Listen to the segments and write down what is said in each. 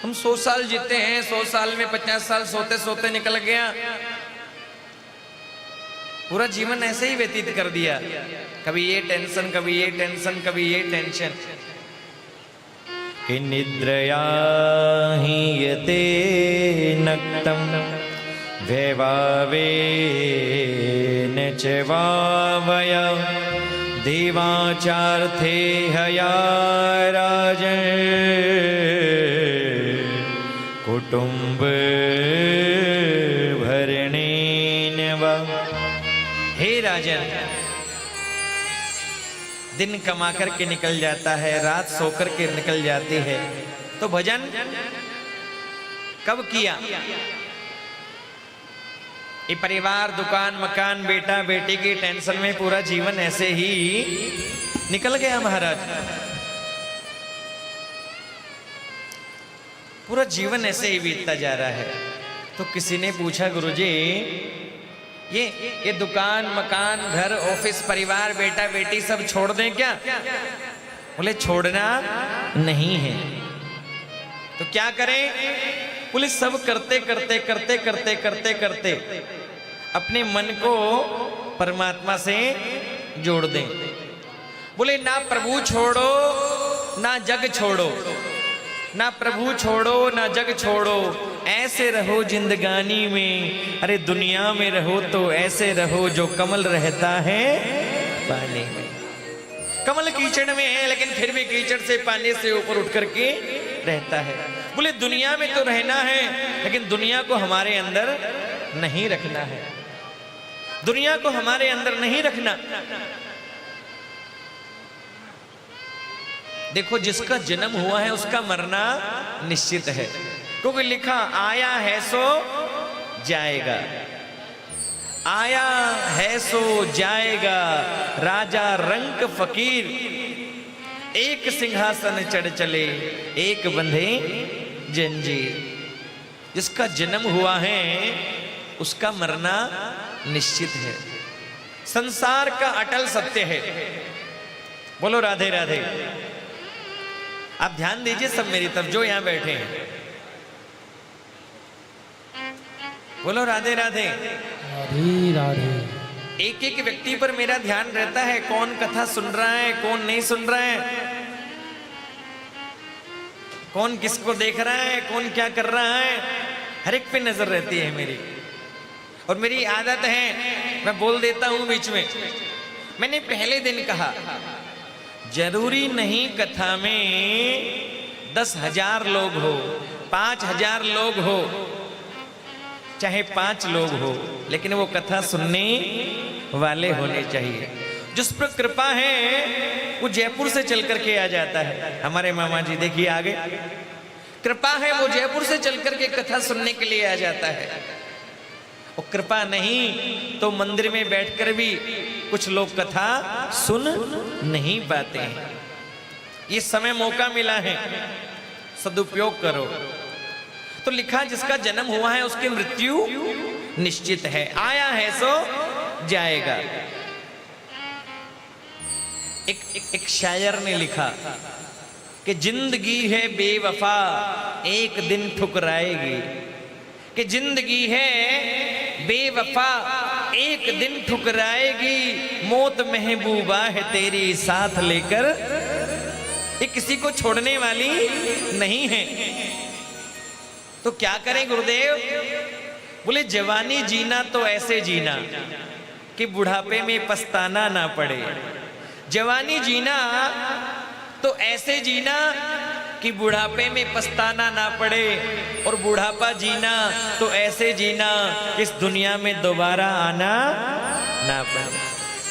हम 100 साल जीते हैं, 100 साल में 50 साल सोते सोते निकल गया, पूरा जीवन ऐसे ही व्यतीत कर दिया। कभी ये टेंशन, कभी ये टेंशन, कभी ये टेंशन। कि निद्रया हि यते नक्तं वैवावेन च वावया देवाचार्थे हया राजन् कुटुंब भरणेन वा। हे राजन, दिन कमा करके निकल जाता है, रात सो करके निकल जाती है, तो भजन कब किया? ये परिवार, दुकान, मकान, बेटा बेटी की टेंशन में पूरा जीवन ऐसे ही निकल गया महाराज। पूरा जीवन ऐसे ही बीतता जा रहा है। तो किसी ने पूछा, गुरुजी ये दुकान, मकान, घर, ऑफिस, परिवार, बेटा बेटी सब छोड़ दें क्या? बोले छोड़ना नहीं है। तो क्या करें? बोले सब करते करते करते करते करते करते अपने मन को परमात्मा से जोड़ दें। बोले ना प्रभु छोड़ो ना जग छोड़ो, ना प्रभु छोड़ो ना जग छोड़ो, ऐसे रहो जिंदगानी में। अरे दुनिया में रहो तो ऐसे रहो जो कमल रहता है पानी में। कमल कीचड़ में है लेकिन फिर भी कीचड़ से पानी से ऊपर उठ करके रहता है। बोले दुनिया में तो रहना है लेकिन दुनिया को हमारे अंदर नहीं रखना है, दुनिया को हमारे अंदर नहीं रखना। देखो, जिसका जन्म हुआ है उसका मरना निश्चित है, क्योंकि लिखा आया है सो जाएगा, आया है सो जाएगा। राजा रंक फकीर एक सिंहासन चढ़ चले, एक बंधे जंजीर। जिसका जन्म हुआ है उसका मरना निश्चित है। संसार का अटल सत्य है। बोलो राधे राधे। आप ध्यान दीजिए सब मेरी तरफ, जो यहां बैठे हैं। बोलो राधे राधे। राधे राधे। एक एक व्यक्ति पर मेरा ध्यान रहता है, कौन कथा सुन रहा है, कौन नहीं सुन रहा है, कौन किसको देख रहा है, कौन क्या कर रहा है, हर एक पे नजर रहती है मेरी। और मेरी आदत है, मैं बोल देता हूं बीच में। मैंने पहले दिन कहा, जरूरी नहीं कथा में 10,000 लोग हो, 5,000 लोग हो, चाहे 5 लोग हो, लेकिन वो कथा सुनने वाले होने चाहिए। जिस पर कृपा है वो जयपुर से चल करके आ जाता है। हमारे मामा जी देखिए आगे, कृपा है वो जयपुर से चल करके कथा सुनने के लिए आ जाता है। और कृपा नहीं तो मंदिर में बैठकर भी कुछ लोग कथा सुन नहीं पाते हैं। ये समय मौका मिला है, सदुपयोग करो। तो लिखा, जिसका जन्म हुआ है उसकी मृत्यु निश्चित है, आया है सो जाएगा। एक शायर ने लिखा कि जिंदगी है बेवफा एक दिन ठुकराएगी, कि जिंदगी है बेवफा एक दिन ठुकराएगी, मौत महबूबा है तेरी साथ लेकर, ये किसी को छोड़ने वाली नहीं है। तो क्या करें गुरुदेव? बोले जवानी जीना तो ऐसे जीना कि बुढ़ापे में पछताना ना पड़े। जवानी जीना तो ऐसे जीना कि बुढ़ापे में पछताना ना पड़े, और बुढ़ापा जीना तो ऐसे जीना कि इस दुनिया में दोबारा आना ना पड़े।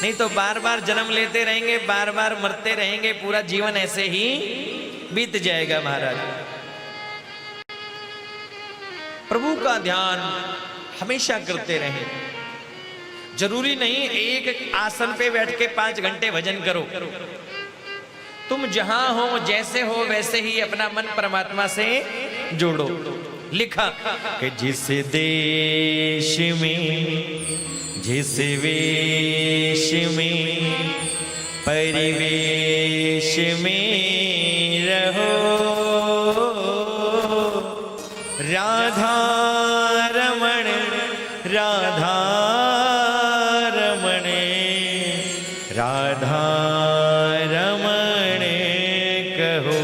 नहीं तो बार बार जन्म लेते रहेंगे, बार बार मरते रहेंगे, पूरा जीवन ऐसे ही बीत जाएगा महाराज। प्रभु का ध्यान हमेशा करते रहें। जरूरी नहीं एक आसन पे बैठ के 5 घंटे भजन करो। तुम जहां हो, जैसे हो, वैसे ही अपना मन परमात्मा से जोड़ो। लिखा कि जिस देश में, जिस वेश में, परिवेश में रहो, राधा रमण राधा रमण राधा रमण कहो।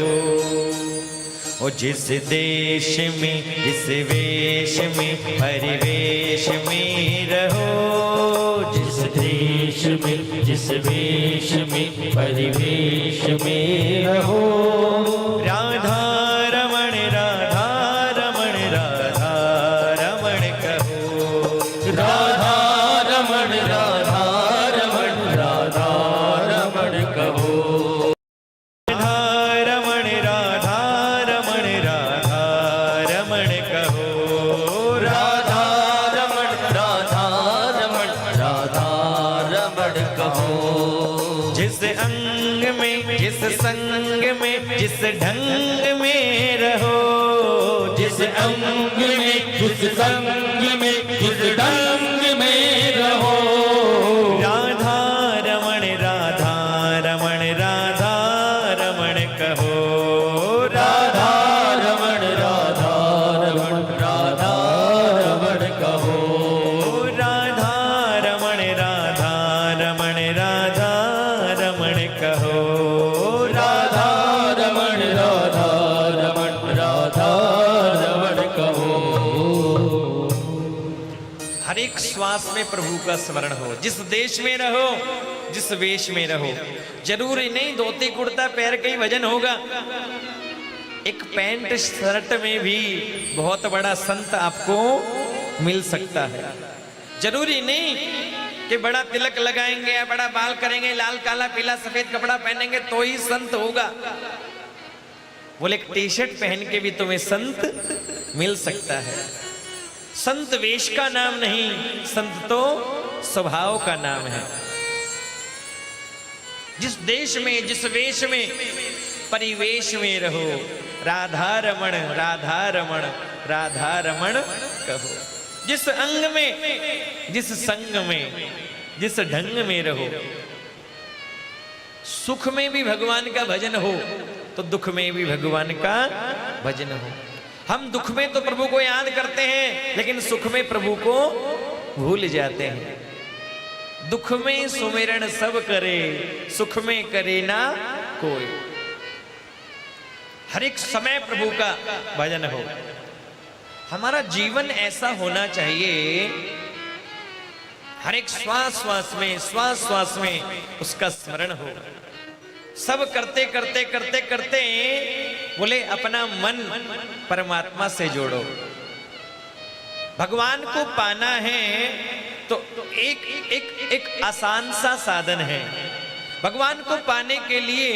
ओ जिस देश में जिस वेश में परिवेश में रहो, जिस देश में जिस वेश में परिवेश में रहो, राधा रमण राधा रमण राधा रमण कहो। राधा रमण राधा रमण राधा रमण कहो। राधा रमण राधा रमण राधा रमण कहो। राधा रमण राधा रमण राधा रमण कहो। जिस अंग में जिस संग में जिस ढंग में रहो, जिस अंग में जिस संग में जिस ढंग में रहो, राधा रमण राधा रमण राधा रमण कहो। राधा रमण राधा रमण राधा रमण कहो। राधा रमण राधा रमण राधा रमण कहो। राधा रमण राधा रमण राधा रमण कहो। हर एक श्वास में प्रभु का स्मरण हो। जिस देश में रहो, जिस वेश में रहो, जरूरी नहीं धोती कुर्ता पहन के ही भजन होगा। एक पैंट शर्ट में भी बहुत बड़ा संत आपको मिल सकता है। जरूरी नहीं कि बड़ा तिलक लगाएंगे या बड़ा बाल करेंगे, लाल काला पीला सफेद कपड़ा पहनेंगे तो ही संत होगा। बोले एक टी शर्ट पहन के भी तुम्हें संत मिल सकता है। संत वेश का नाम नहीं, संत तो स्वभाव का नाम है। जिस देश में जिस वेश में परिवेश में रहो, राधा रमण राधा रमण राधा रमण कहो। जिस अंग में जिस संग में जिस ढंग में रहो, सुख में भी भगवान का भजन हो तो दुख में भी भगवान का भजन हो। हम दुख में तो प्रभु को याद करते हैं, लेकिन सुख में प्रभु को भूल जाते हैं। दुख में सुमिरन सब करे, सुख में करे ना कोई। हर एक समय प्रभु का भजन हो। हमारा जीवन ऐसा होना चाहिए, हर एक श्वास श्वास में उसका स्मरण हो। सब करते करते करते करते बोले अपना मन परमात्मा से जोड़ो। भगवान को पाना है तो एक एक एक आसान सा साधन है। भगवान को पाने के लिए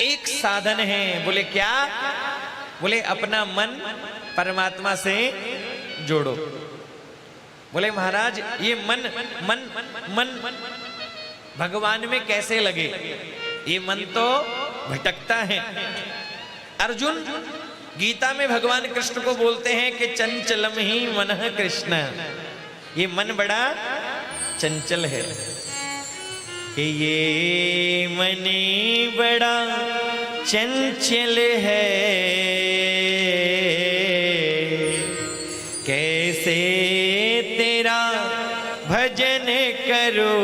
एक साधन है। बोले क्या? बोले अपना मन परमात्मा से जोड़ो। बोले महाराज ये मन मन मन भगवान में कैसे लगे? ये मन तो भटकता है। अर्जुन गीता में भगवान कृष्ण को बोलते हैं कि चंचलम ही मनः कृष्ण, ये मन बड़ा चंचल है। कि ये मनी बड़ा चंचल है, कैसे तेरा भजन करो,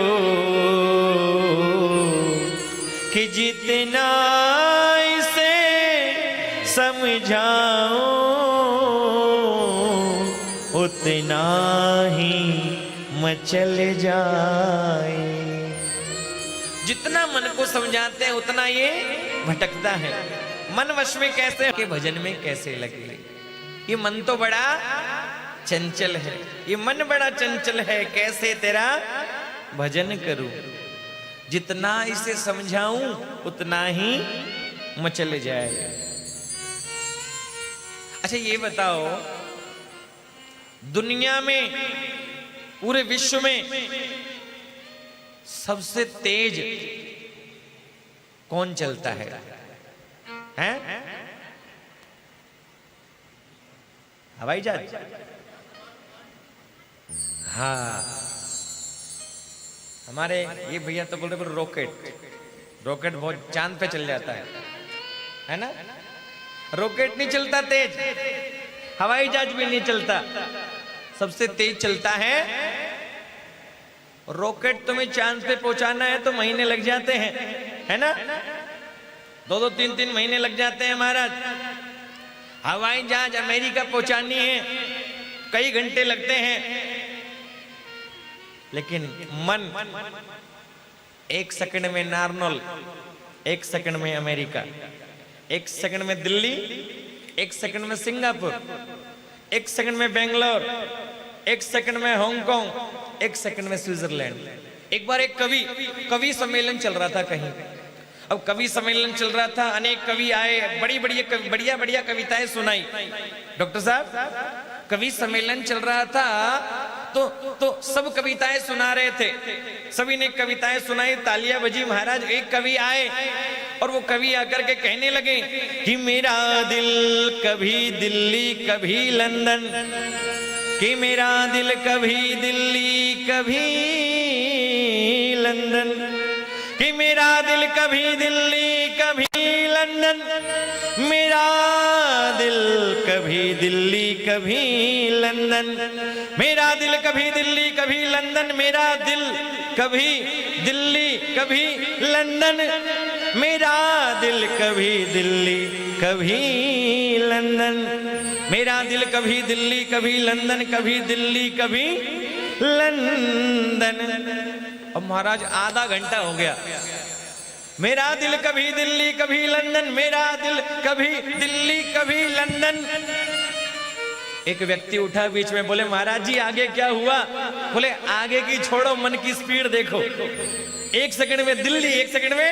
कि जितना इसे समझाओ उतना ही मचल जाए। जितना मन को समझाते हैं उतना ये भटकता है। मन वश में कैसे के भजन में कैसे लगे? ये मन तो बड़ा चंचल है, ये मन बड़ा चंचल है, कैसे तेरा भजन करूं? जितना इसे समझाऊं उतना ही मचल जाए। अच्छा ये बताओ, दुनिया में पूरे विश्व में सबसे तेज कौन चलता है? हैं? हवाई जहाज? हाँ, हमारे ये भैया तो बोल रहे रॉकेट। रॉकेट बहुत चांद पे चल जाता है ना? रॉकेट नहीं चलता तेज, हवाई जहाज भी नहीं चलता, सबसे तेज चलता है रॉकेट। तुम्हें चांद पे पहुंचाना है तो महीने लग जाते हैं, है ना, 2-2, 3-3 महीने लग जाते हैं महाराज। हवाई जहाज अमेरिका पहुंचानी है कई घंटे लगते हैं। लेकिन मन 1 सेकंड में नारनौल, 1 सेकंड में अमेरिका, 1 सेकंड में दिल्ली, 1 सेकंड में सिंगापुर, 1 सेकंड में बेंगलोर, 1 सेकंड में हांगकांग, 1 सेकंड में स्विट्जरलैंड। एक बार एक कवि सम्मेलन चल रहा था कहीं। अब कवि सम्मेलन चल रहा था, अनेक कवि आए, बढ़िया कविताएं सुनाई। डॉक्टर साहब, कवि सम्मेलन चल रहा था तो सब कविताएं सुना रहे थे, सभी ने कविताएं सुनाई, तालियां बजी। महाराज एक कवि आए और वो कवि आकर के कहने लगे कि मेरा दिल कभी दिल्ली कभी लंदन, कि मेरा दिल कभी दिल्ली कभी लंदन, कि मेरा दिल कभी दिल्ली कभी लंदन, मेरा दिल कभी दिल्ली कभी लंदन, मेरा दिल कभी दिल्ली कभी लंदन, मेरा दिल कभी दिल्ली कभी लंदन, मेरा दिल कभी दिल्ली कभी लंदन, मेरा दिल कभी दिल्ली कभी लंदन, कभी दिल्ली कभी लंदन। अब महाराज आधा घंटा हो गया, मेरा दिल कभी दिल्ली कभी लंदन, मेरा दिल कभी दिल्ली कभी लंदन। एक व्यक्ति उठा बीच में, बोले महाराज जी आगे क्या हुआ? बोले आगे की छोड़ो, मन की स्पीड देखो, 1 सेकंड में दिल्ली, 1 सेकंड में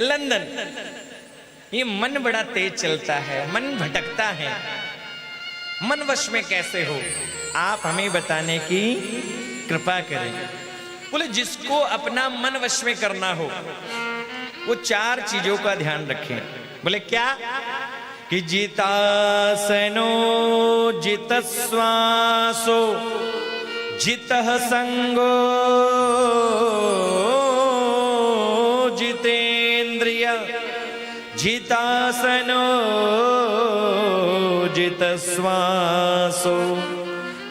लंदन। ये मन बड़ा तेज चलता है, मन भटकता है, मन वश में कैसे हो? आप हमें बताने की कृपा करें। बोले जिसको अपना मन वश में करना हो वो 4 चीजों का ध्यान रखें। बोले क्या? कि जितासनो जित श्वासो जितः संगो जितेन्द्रिय, जितासनो जित श्वासो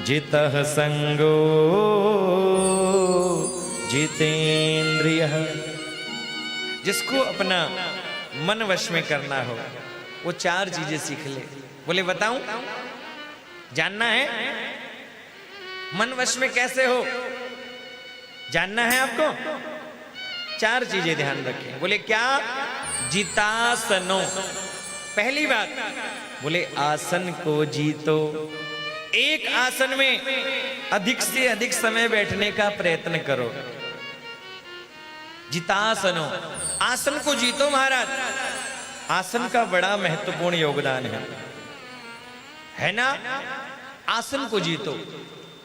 जितः संगो जितेन्द्रिय। जिसको अपना मन वश में करना हो वो 4 चीजें सीख ले। बोले बताऊं? जानना है मन वश में कैसे हो? जानना है आपको? 4 चीजें ध्यान रखें। बोले क्या? जितासनो, पहली बात बोले आसन को जीतो। एक आसन में अधिक से अधिक समय बैठने का प्रयत्न करो। जितासनो, आसन को जीतो महाराज। आसन का बड़ा महत्वपूर्ण योगदान है ना? आसन को जीतो।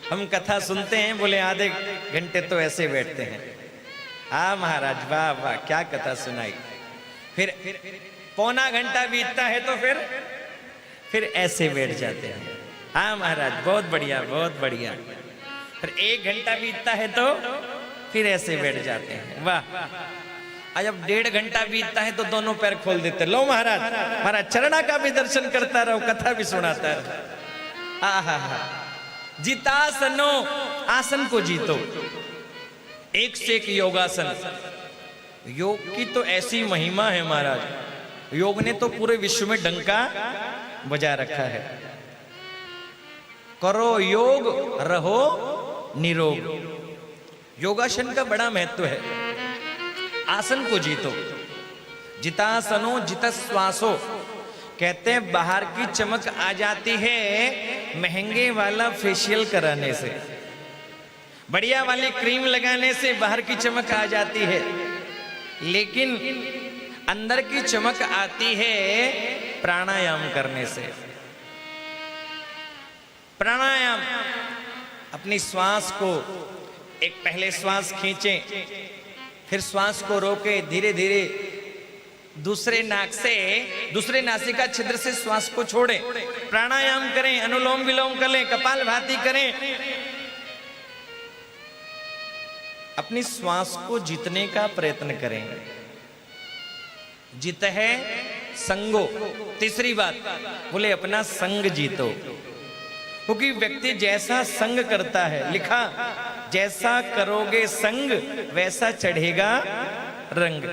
हम कथा सुनते हैं, बोले आधे घंटे तो ऐसे बैठते हैं। हाँ महाराज, वाह वाह, क्या कथा सुनाई। फिर पौना घंटा बीतता है तो फिर ऐसे बैठ जाते हैं। हाँ महाराज, बहुत बढ़िया बहुत बढ़िया। फिर 1 घंटा बीतता है तो फिर ऐसे बैठ जाते हैं। वाह। आज अब 1.5 घंटा बीतता है तो दोनों पैर खोल देते। लो महाराज, महाराज चरणा का भी दर्शन करता रहो, कथा भी सुनाता रहो। आहा, जितासनो, आसन को जीतो। एक से एक योगासन। योग की तो ऐसी महिमा है महाराज, योग ने तो पूरे विश्व में डंका बजा रखा है। करो योग, रहो निरोग। योगासन का बड़ा महत्व है। आसन को जीतो। जितासनो जित श्वासो, कहते हैं बाहर की चमक आ जाती है महंगे वाला फेशियल कराने से, बढ़िया वाली क्रीम लगाने से बाहर की चमक आ जाती है, लेकिन अंदर की चमक आती है प्राणायाम करने से। प्राणायाम, अपनी श्वास को एक पहले श्वास खींचें, फिर श्वास को रोके, धीरे धीरे दूसरे नाक से, दूसरे नासिका छिद्र से श्वास को छोड़ें। प्राणायाम करें, अनुलोम विलोम करें, कपालभाति करें। अपनी श्वास को जीतने का प्रयत्न करें। जित है संगो। तीसरी बात बोले अपना संग जीतो, क्योंकि व्यक्ति जैसा संग करता है, लिखा जैसा करोगे संग वैसा चढ़ेगा रंग।